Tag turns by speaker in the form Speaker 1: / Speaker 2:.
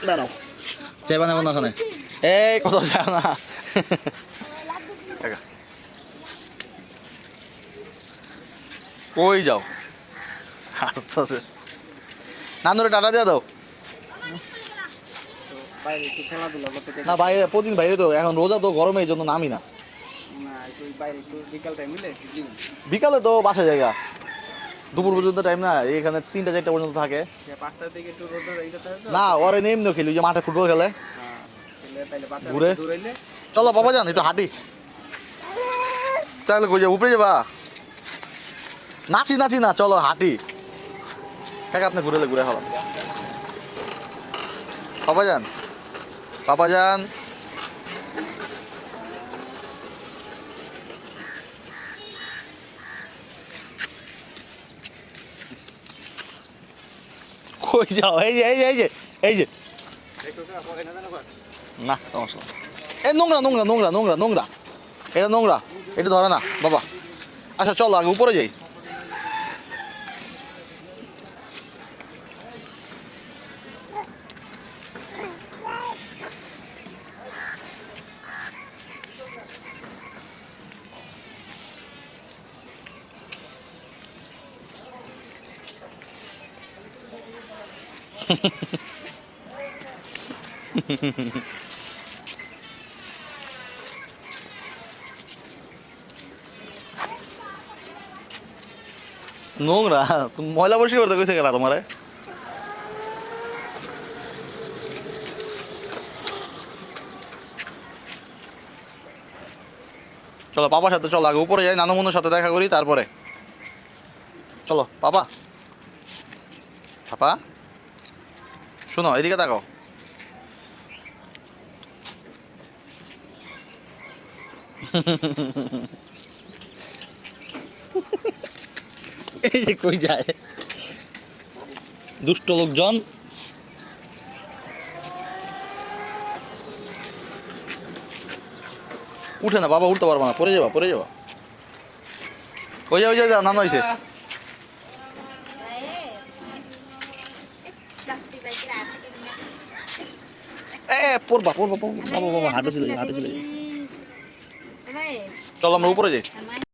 Speaker 1: দাঁড়াও চাই বানাবো না ওখানে এই কত যায় না কই যাও নানুরে টাটা দিয়ে দাও না বাইরে প্রতিদিন বাইরে তো এখন রোজা তো গরমে এই জন্য নামি না বিকালে তো বাসা জায়গা দুপুর পর্যন্ত টাইম না এখানে 3টা 4টা পর্যন্ত থাকে না ওরে এমনিও খেলি যে মাঠে ফুটবল খেলে ঘুরে চলো বাবা যান একটু হাঁটি তাহলে কই যা উপরে যাবা নাচি নাচি না চলো হাঁটি কাকা আপনি ঘুরে ঘুরে হলাম বাবা যান বাবা যান কই যাও এই যে এই যে এই যে এই যে না সমস্যা এই নোংরা নোংরা নোংরা নোংরা নোংরা এটা নোংরা এটা ধরে না বাবা আচ্ছা চলো আগে উপরে যাই নোংরা তুমি ময়লা পরিষ্কার করতে কইছে কেনা তোমারে চলো পাপার সাথে চলো আগে উপরে যাই নানু মনুর সাথে দেখা করি তারপরে চলো পাপা পাপা শোনো এদিকে তাকাও এই যে কই যায় দুষ্ট লোকজন উঠে না বাবা উঠতে পারবো না পড়ে যাবা ওই যা নাম হয়েছে পড়বা বাবা হাঁটে চলে চলো আমরা উপরে যাই